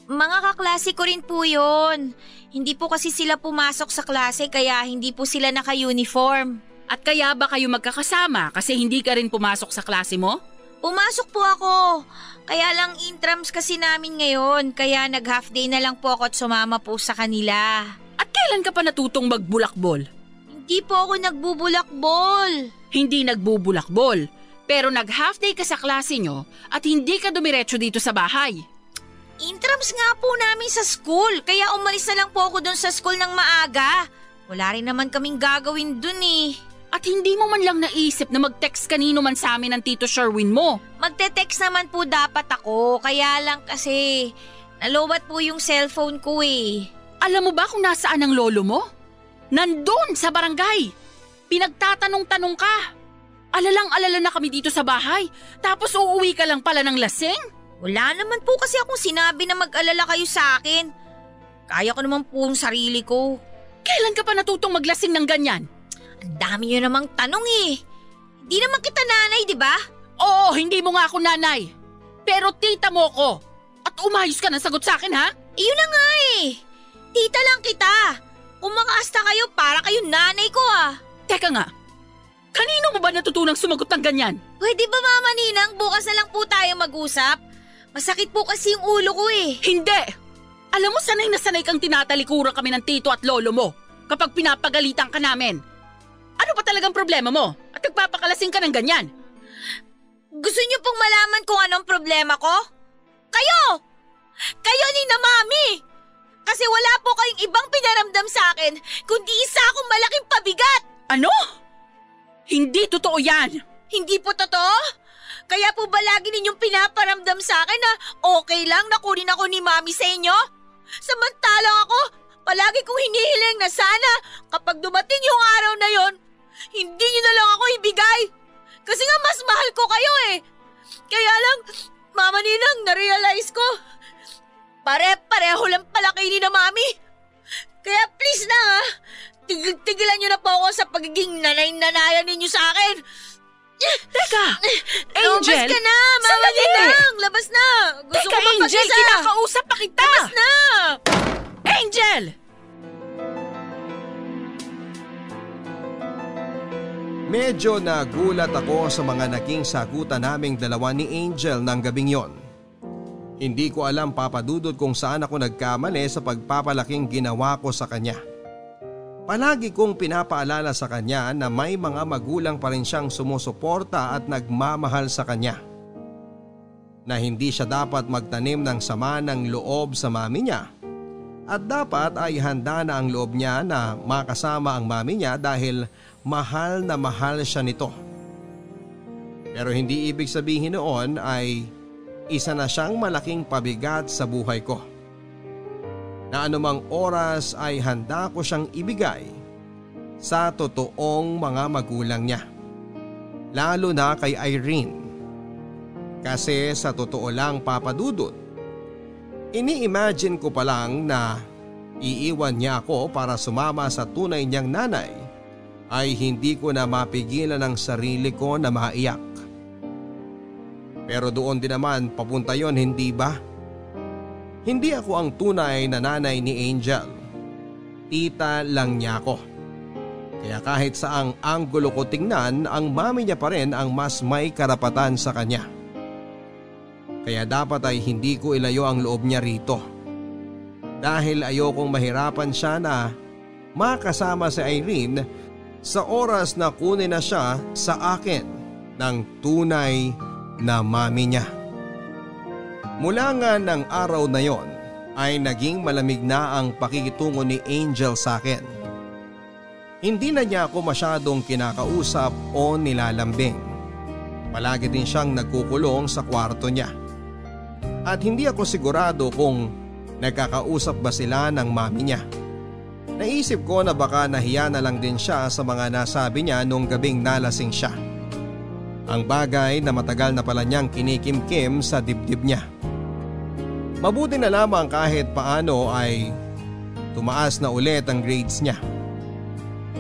Mga kaklase ko rin po yun. Hindi po kasi sila pumasok sa klase kaya hindi po sila naka-uniform. At kaya ba kayo magkakasama kasi hindi ka rin pumasok sa klase mo? Pumasok po ako. Kaya lang intrams kasi namin ngayon. Kaya nag-half day na lang po ako at sumama po sa kanila. At kailan ka pa natutong magbulakbol? Hindi po ako nagbubulakbol. Hindi nagbubulakbol, pero nag-half day ka sa klase nyo at hindi ka dumiretso dito sa bahay. Intrams nga po namin sa school. Kaya umalis na lang po ako dun sa school ng maaga. Wala rin naman kaming gagawin dun eh. At hindi mo man lang naisip na mag-text kanino man sa amin ng Tito Sherwin mo. Magte-text naman po dapat ako, kaya lang kasi nalowat po yung cellphone ko eh. Alam mo ba kung nasaan ang lolo mo? Nandun sa barangay. Pinagtatanong-tanong ka. Alalang-alala na kami dito sa bahay, tapos uuwi ka lang pala ng lasing? Wala naman po kasi akong sinabi na mag-alala kayo sa akin. Kaya ko naman po yung sarili ko. Kailan ka pa natutong maglasing ng ganyan? Ang dami nyo namang tanong eh. Hindi naman kita nanay, di ba? Oo, hindi mo nga ako nanay. Pero tita mo ko. At umayos ka ng sagot sa akin, ha? Iyon na nga eh. Tita lang kita. Kung makaasta kayo, para kayo nanay ko ah. Teka nga, kanino mo ba natutunang sumagot ng ganyan? Pwede ba Mama Ninang, bukas na lang po tayo mag-usap? Masakit po kasi yung ulo ko eh. Hindi! Alam mo, sanay na sanay kang tinatalikuran kami ng tito at lolo mo kapag pinapagalitan ka namin. Ano ba talagang problema mo? At nagpapakalasing ka ng ganyan? Gusto niyo pong malaman kung anong problema ko? Kayo! Kayo ni na Mami! Kasi wala po kayong ibang pinaramdam sa akin kundi isa akong malaking pabigat! Ano? Hindi totoo yan! Hindi po totoo? Kaya po ba lagi ninyong pinaparamdam sa akin na okay lang na kunin ako ni Mami sa inyo? Samantalang ako, palagi kong hinihiling na sana kapag dumating yung araw na yon, hindi niyo na lang ako ibigay. Kasi nga mas mahal ko kayo eh. Kaya lang, Mama Ninang, na-realize ko, pare-pareho lang pala kayo ni na Mami. Kaya please na ha, tigilan niyo na po ako sa pagiging nanay-nanayan ninyo sa akin. Teka! Angel! Labas ka na! Mama Ninang! Labas na! Gusto Teka, ko Angel! mapag-isa! Kinakausap pa kita! Labas na! Angel! Medyo nagulat ako sa mga naging sagutan naming dalawa ni Angel ng gabing yon. Hindi ko alam papadudod kung saan ako nagkamali sa pagpapalaking ginawa ko sa kanya. Palagi kong pinapaalala sa kanya na may mga magulang pa rin siyang sumusuporta at nagmamahal sa kanya. Na hindi siya dapat magtanim ng sama ng loob sa mami niya. At dapat ay handa na ang loob niya na makasama ang mami niya dahil mahal na mahal siya nito. Pero hindi ibig sabihin noon ay isa na siyang malaking pabigat sa buhay ko. Na anumang oras ay handa ko siyang ibigay sa totoong mga magulang niya. Lalo na kay Irene. Kasi sa totoo lang papadudod, ini-imagine ko pa lang na iiwan niya ako para sumama sa tunay niyang nanay ay hindi ko na mapigilan ang sarili ko na maiyak. Pero doon din naman papunta yon, hindi ba? Hindi ako ang tunay na nanay ni Angel. Tita lang niya ako. Kaya kahit saang anggulo ko tingnan, ang mami niya pa rin ang mas may karapatan sa kanya. Kaya dapat ay hindi ko ilayo ang loob niya rito. Dahil ayokong mahirapan siya na makasama si Irene sa oras na kunin na siya sa akin ng tunay na mami niya. Mula nga ng araw na yon ay naging malamig na ang pakikitungo ni Angel sa akin. Hindi na niya ako masyadong kinakausap o nilalambing. Palagi din siyang nagkukulong sa kwarto niya. At hindi ako sigurado kung nagkakausap ba sila ng mami niya. Naisip ko na baka nahiya na lang din siya sa mga nasabi niya nung gabing nalasing siya. Ang bagay na matagal na pala niyang kinikimkim sa dibdib niya. Mabuti na lamang kahit paano ay tumaas na ulit ang grades niya.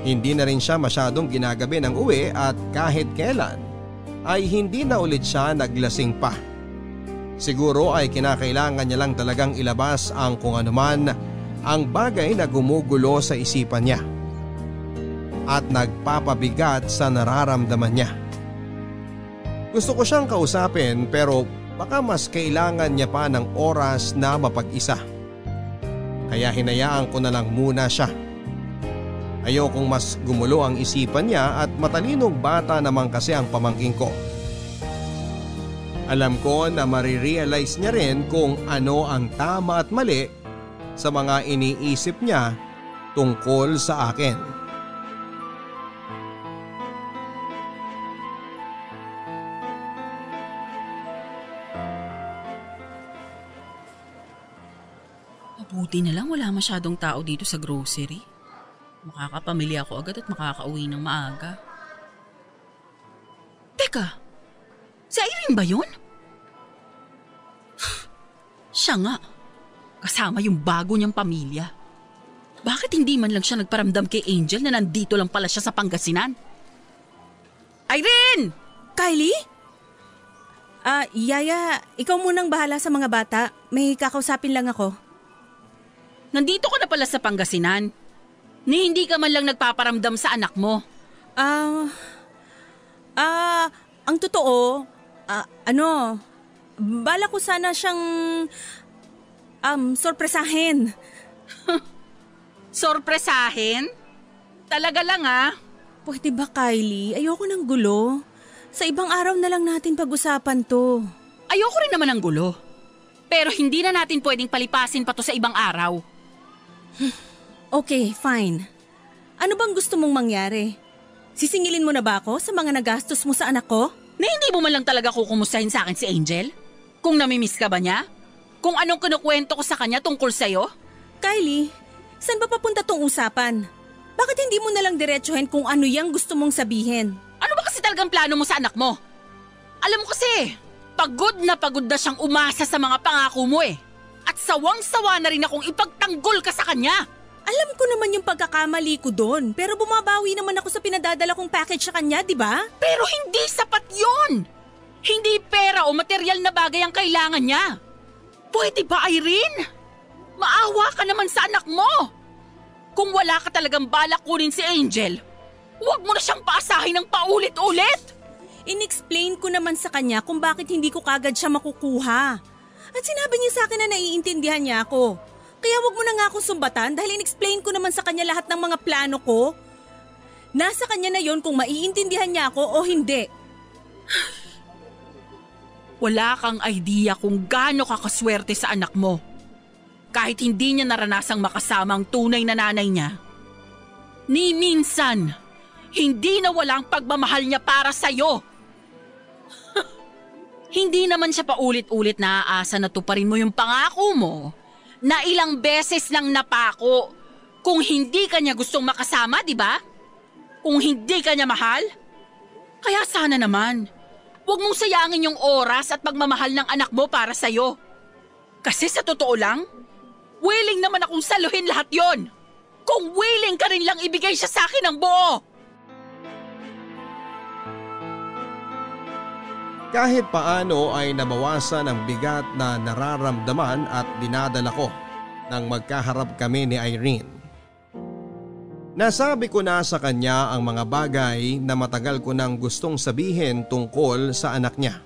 Hindi na rin siya masyadong ginagabi ng uwi at kahit kailan ay hindi na ulit siya naglasing pa. Siguro ay kinakailangan niya lang talagang ilabas ang kung anuman ang bagay na gumugulo sa isipan niya at nagpapabigat sa nararamdaman niya. Gusto ko siyang kausapin pero baka mas kailangan niya pa ng oras na mapag-isa. Kaya hinayaan ko na lang muna siya. Ayokong mas gumulo ang isipan niya at matalinong bata naman kasi ang pamangkin ko. Alam ko na marirealize niya rin kung ano ang tama at mali sa mga iniisip niya tungkol sa akin. Mabuti na lang wala masyadong tao dito sa grocery. Makakapamili ako agad at makakauwi ng maaga. Teka, si Irene ba yun? Siya nga, kasama yung bago niyang pamilya. Bakit hindi man lang siya nagparamdam kay Angel na nandito lang pala siya sa Pangasinan? Irene! Kylie? Yaya, ikaw munang bahala sa mga bata. May kakausapin lang ako. Nandito ka na pala sa Pangasinan. Ni hindi ka man lang nagpaparamdam sa anak mo. Ang totoo, bala ko sana siyang sorpresahin. Sorpresahin? Talaga lang Pwede ba, Kylie? Ayoko ng gulo. Sa ibang araw na lang natin pag-usapan to. Ayoko rin naman ng gulo. Pero hindi na natin pwedeng palipasin pa to sa ibang araw. Okay, fine. Ano bang gusto mong mangyari? Sisingilin mo na ba ako sa mga nagastos mo sa anak ko? Na hindi mo man lang talaga kukumustahin sa akin si Angel? Kung namimiss ka ba niya? Kung anong kinukwento ko sa kanya tungkol sa'yo? Kylie, saan ba papunta tong usapan? Bakit hindi mo nalang diretsuhin kung ano yang gusto mong sabihin? Ano ba kasi talagang plano mo sa anak mo? Alam mo kasi, pagod na siyang umasa sa mga pangako mo At sawang-sawa na rin akong ipagtanggol ka sa kanya. Alam ko naman yung pagkakamali ko doon, pero bumabawi naman ako sa pinadadala kong package sa kanya, di ba? Pero hindi sapat yon. Hindi pera o material na bagay ang kailangan niya. Pwede ba, Irene? Maawa ka naman sa anak mo. Kung wala ka talagang balak kunin si Angel, huwag mo na siyang paasahin ng paulit-ulit. In-explain ko naman sa kanya kung bakit hindi ko kagad siya makukuha. At sinabi niya sa akin na naiintindihan niya ako. Kaya wag mo na nga akong sumbatan dahil in-explain ko naman sa kanya lahat ng mga plano ko. Nasa kanya na yon kung maiintindihan niya ako o hindi. Wala kang idea kung gaano ka kaswerte sa anak mo. Kahit hindi niya naranasang makasama ang tunay na nanay niya. Ni minsan, hindi na walang pagmamahal niya para sa'yo. Hindi naman siya paulit-ulit naaasa na tuparin mo yung pangako mo na ilang beses lang napako kung hindi ka niya gustong makasama, di ba? Kung hindi ka niya mahal? Kaya sana naman, huwag mong sayangin yung oras at pagmamahal ng anak mo para sa'yo. Kasi sa totoo lang, willing naman akong saluhin lahat yon. Kung willing ka rin lang ibigay siya sa akin ng buo. Kahit paano ay nabawasan ang bigat na nararamdaman at dinadala ko nang magkaharap kami ni Irene. Nasabi ko na sa kanya ang mga bagay na matagal ko nang gustong sabihin tungkol sa anak niya.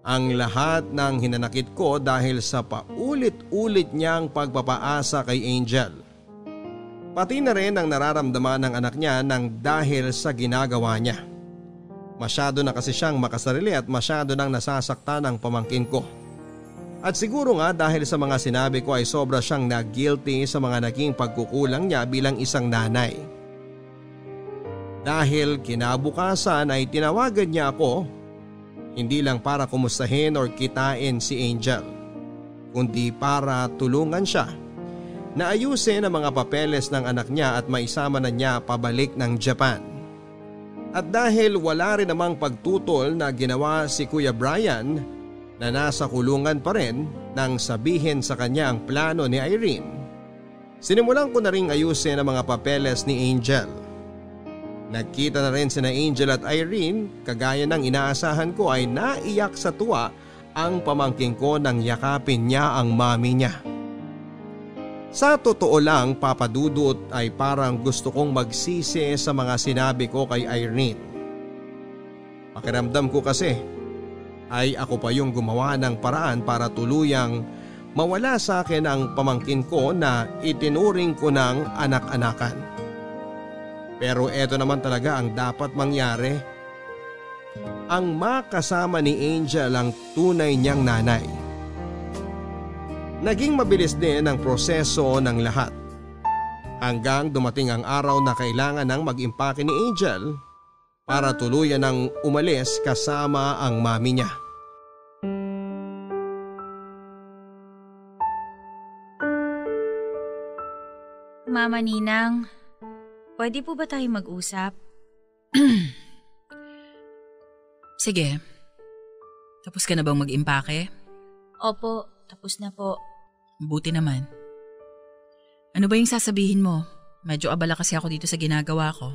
Ang lahat ng hinanakit ko dahil sa paulit-ulit niyang pagpapaasa kay Angel. Pati na rin ang nararamdaman ng anak niya nang dahil sa ginagawa niya. Masyado na kasi siyang makasarili at masyado nang nasasaktan ang pamangkin ko. At siguro nga dahil sa mga sinabi ko ay sobra siyang na-guilty sa mga naging pagkukulang niya bilang isang nanay. Dahil kinabukasan ay tinawagan niya ako, hindi lang para kumustahin or kitain si Angel, kundi para tulungan siya na ayusin ang mga papeles ng anak niya at maisama na niya pabalik ng Japan. At dahil wala rin namang pagtutol na ginawa si Kuya Brian na nasa kulungan pa rin nang sabihin sa kanya ang plano ni Irene, sinimulan ko na ring ayusin ang mga papeles ni Angel. Nagkita na rin sina Angel at Irene, kagaya ng inaasahan ko ay naiyak sa tuwa ang pamangking ko nang yakapin niya ang mami niya. Sa totoo lang, Papa Dudut, ay parang gusto kong magsisi sa mga sinabi ko kay Irene. Pakiramdam ko kasi ay ako pa yung gumawa ng paraan para tuluyang mawala sa akin ang pamangkin ko na itinuring ko ng anak-anakan. Pero eto naman talaga ang dapat mangyari. Ang makasama ni Angel ang tunay niyang nanay. Naging mabilis din ang proseso ng lahat. Hanggang dumating ang araw na kailangan nang mag-impake ni Angel para tuluyan ng umalis kasama ang mami niya. Mama Ninang, pwede po ba tayo mag-usap? Sige. Tapos ka na bang mag-impake? Opo, tapos na po. Buti naman. Ano ba yung sasabihin mo? Medyo abala kasi ako dito sa ginagawa ko.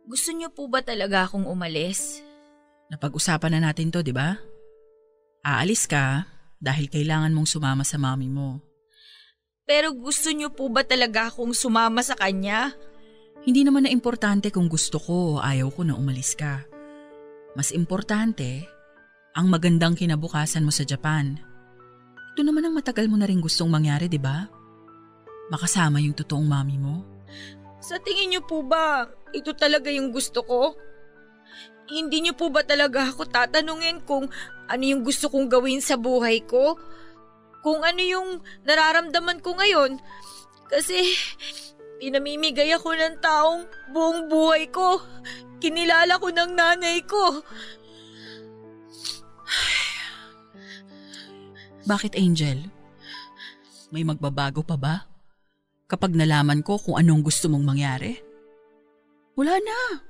Gusto niyo po ba talaga akong umalis? Napag-usapan na natin to, di ba? Aalis ka dahil kailangan mong sumama sa mami mo. Pero gusto niyo po ba talaga akong sumama sa kanya? Hindi naman na importante kung gusto ko o ayaw ko na umalis ka. Mas importante, ang magandang kinabukasan mo sa Japan. Ito naman ang matagal mo na rin gustong mangyari, di ba? Makasama yung totoong mami mo. Sa tingin niyo po ba, ito talaga yung gusto ko? Hindi niyo po ba talaga ako tatanungin kung ano yung gusto kong gawin sa buhay ko? Kung ano yung nararamdaman ko ngayon? Kasi pinamimigay ako ng taong buong buhay ko. Kinilala ko ng nanay ko. Bakit, Angel? May magbabago pa ba? Kapag nalaman ko kung anong gusto mong mangyari? Wala na.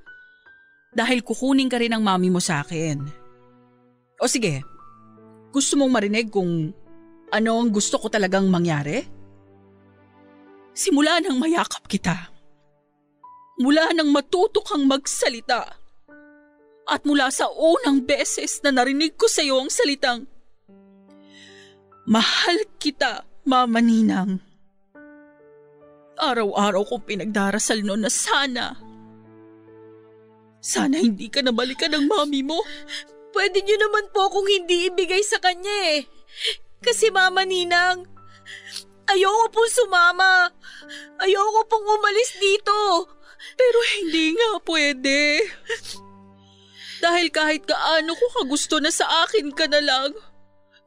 Dahil kukunin ka rin ng mami mo sa akin. O sige, gusto mong marinig kung ano ang gusto ko talagang mangyari? Simula nang mayakap kita. Mula nang matuto kang magsalita. At mula sa unang beses na narinig ko sa iyo ang salitang, "Mahal kita, Mama Ninang." Araw-araw kong pinagdarasal noon na sana hindi ka nabalikan ng mami mo. Pwede niyo naman po akong hindi ibigay sa kanya eh. Kasi Mama Ninang, ayoko pong sumama. Ayoko pong umalis dito. Pero hindi nga pwede. Dahil kahit gaano ko kagusto na sa akin ka na lang,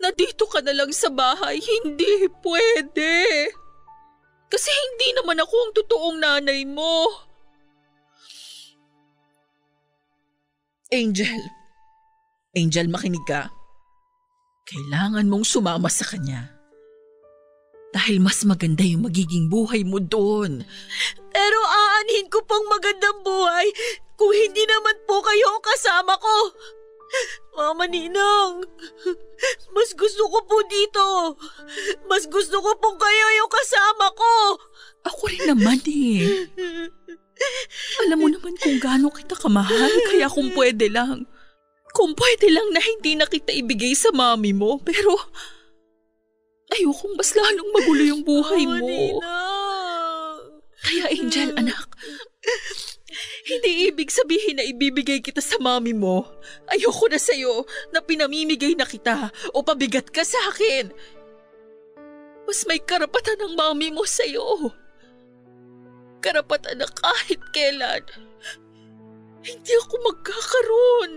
na dito ka na lang sa bahay, hindi pwede. Kasi hindi naman ako ang totoong nanay mo. Angel, makinig ka. Kailangan mong sumama sa kanya. Dahil mas maganda yung magiging buhay mo doon. Pero aanhin ko pang magandang buhay kung hindi naman po kayo kasama ko. Mama Ninang, mas gusto ko po dito. Mas gusto ko pong kayo yung kasama ko. Ako rin naman eh. Alam mo naman kung gaano kita kamahal, kaya kung pwede lang na hindi na kita ibigay sa mami mo, pero ayokong mas lalong magulo yung buhay mo. Ninang. Kaya Angel, anak, hindi ibig sabihin na ibibigay kita sa mami mo. Ayoko na sa'yo na pinamimigay na kita o pabigat ka sa akin. Mas may karapatan ng mami mo sa'yo. Karapatan na kahit kailan hindi ako magkakaroon.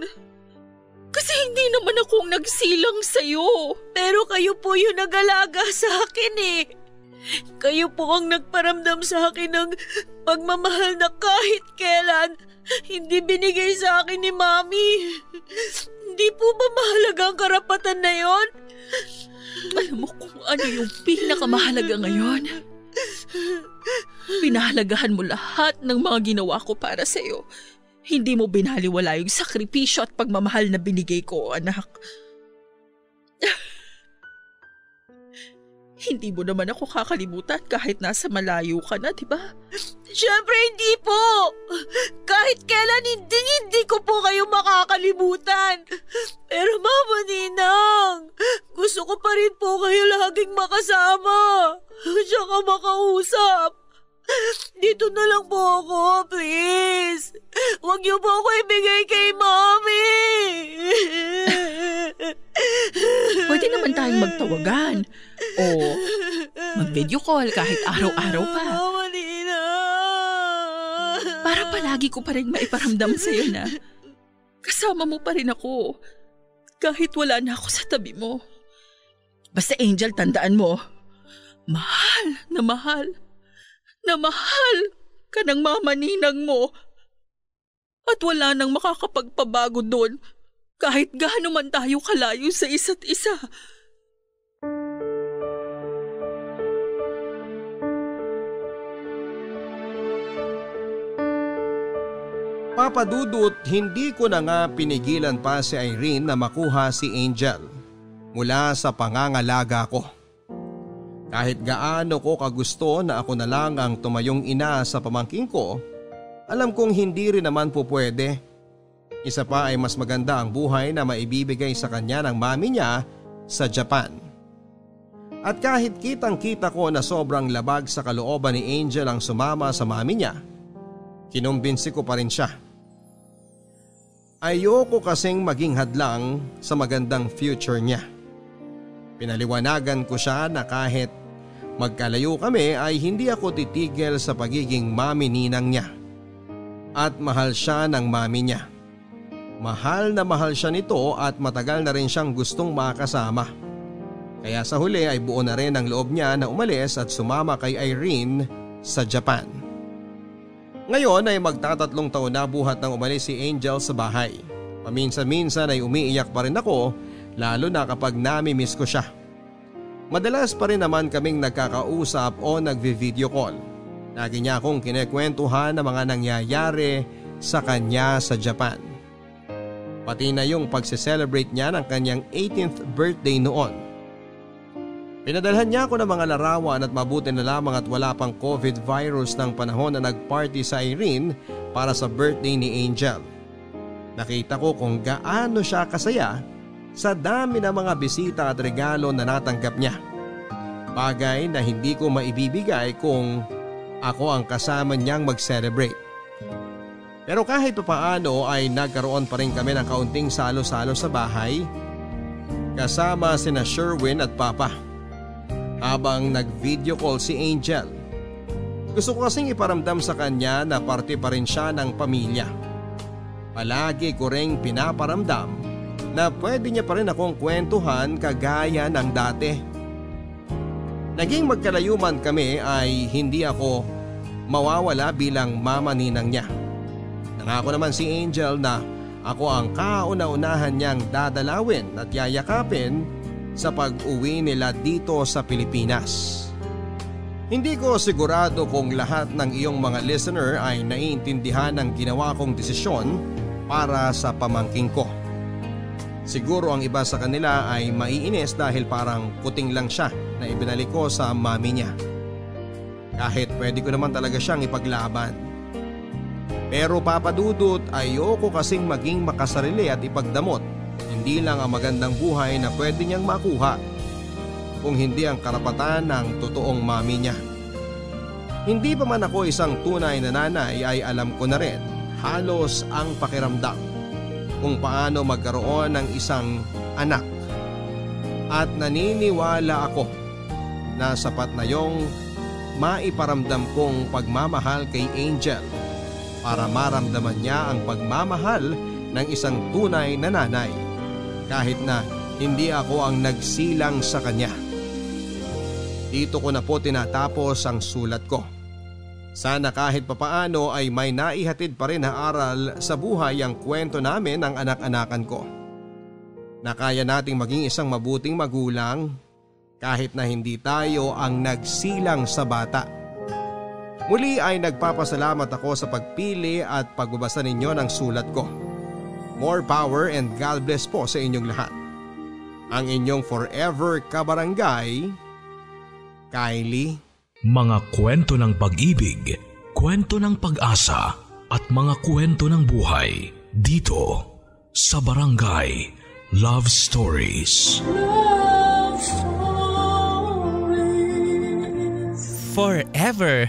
Kasi hindi naman akong nagsilang sa'yo. Pero kayo po yung nag-alaga sa akin eh. Kayo po ang nagparamdam sa akin ng pagmamahal na kahit kailan hindi binigay sa akin ni Mami. Hindi po ba mahalaga ang karapatan na yon? Alam mo kung ano yung pinakamahalaga ngayon? Pinahalagahan mo lahat ng mga ginawa ko para sa'yo. Hindi mo binaliwala yung sakripisyo at pagmamahal na binigay ko, anak. Hindi mo naman ako kakalimutan kahit nasa malayo ka na, di ba? Siyempre hindi po. Kahit kailan hindi ko po kayo makakalimutan. Pero Mama Ninang, gusto ko pa rin po kayo laging makasama. Tsaka makausap. Dito na lang po ako, please. Huwag niyo po ako ibigay kay Mommy. Pwede naman tayong magtawagan o mag-video call kahit araw-araw pa. Mama Nina. Para palagi ko pa rin maiparamdam sa'yo na kasama mo pa rin ako kahit wala na ako sa tabi mo. Basta Angel, tandaan mo, mahal na mahal ka ng Mama Ninang mo at wala nang makakapagpabago doon kahit gaano man tayo kalayo sa isa't isa. Papa Dudut, hindi ko na nga pinigilan pa si Irene na makuha si Angel mula sa pangangalaga ko. Kahit gaano ko kagusto na ako na lang ang tumayong ina sa pamangking ko, alam kong hindi rin naman po pwede. Isa pa ay mas maganda ang buhay na maibibigay sa kanya ng mami niya sa Japan. At kahit kitang-kita ko na sobrang labag sa kalooban ni Angel ang sumama sa mami niya, kinumbinsi ko pa rin siya. Ayoko kasing maging hadlang sa magandang future niya. Pinaliwanagan ko siya na kahit magkalayo kami ay hindi ako titigil sa pagiging mami ninang niya. At mahal siya ng mami niya. Mahal na mahal siya nito at matagal na rin siyang gustong makasama. Kaya sa huli ay buo na rin ang loob niya na umalis at sumama kay Irene sa Japan. Ngayon ay magtatatlong taon na buhat nang umalis si Angel sa bahay. Paminsan-minsan ay umiiyak pa rin ako, lalo na kapag nami-miss ko siya. Madalas pa rin naman kaming nagkakausap o nagvi-video call. Lagi niya akong kinekwentuhan ng mga nangyayari sa kanya sa Japan. Pati na yung pagse-celebrate niya ng kanyang 18th birthday noon. Pinadalhan niya ako ng mga larawan at mabuti na lamang at wala pang COVID virus ng panahon na nagparty sa Irene para sa birthday ni Angel. Nakita ko kung gaano siya kasaya sa dami ng mga bisita at regalo na natanggap niya. Bagay na hindi ko maibibigay kung ako ang kasama niyang mag-celebrate. Pero kahit papaano ay nagkaroon pa rin kami ng kaunting salo-salo sa bahay kasama sina Sherwin at Papa. Habang nag-video call si Angel, gusto ko kasing iparamdam sa kanya na parte pa rin siya ng pamilya. Palagi ko ring pinaparamdam na pwede niya pa rin akong kwentuhan kagaya ng dati. Naging magkalayo man kami ay hindi ako mawawala bilang mama ninang niya. Nangako naman si Angel na ako ang kauna-unahan niyang dadalawin at yayakapin sa pag-uwi nila dito sa Pilipinas. Hindi ko sigurado kung lahat ng iyong mga listener ay naiintindihan ang ginawa kong desisyon para sa pamangking ko. Siguro ang iba sa kanila ay maiinis dahil parang kuting lang siya na ibinalik ko sa mami niya. Kahit pwede ko naman talaga siyang ipaglaban. Pero Papa Dudut, ayoko kasing maging makasarili at ipagdamot. Hindi lang ang magandang buhay na pwede niyang makuha kung hindi ang karapatan ng totoong mami niya. Hindi pa man ako isang tunay na nanay ay alam ko na rin halos ang pakiramdam kung paano magkaroon ng isang anak. At naniniwala ako na sapat na yung maiparamdam kong pagmamahal kay Angel para maramdaman niya ang pagmamahal ng isang tunay na nanay. Kahit na hindi ako ang nagsilang sa kanya. Dito ko na po tinatapos ang sulat ko. Sana kahit papaano ay may naihatid pa rin na aral sa buhay ang kwento namin ng anak-anakan ko. Na kaya nating maging isang mabuting magulang kahit na hindi tayo ang nagsilang sa bata. Muli ay nagpapasalamat ako sa pagpili at pagbabasa ninyo ng sulat ko. More power and God bless po sa inyong lahat. Ang inyong forever kabarangay, Kylie. Mga kwento ng pag-ibig, kwento ng pag-asa at mga kwento ng buhay dito sa Barangay Love Stories. Love Stories. Forever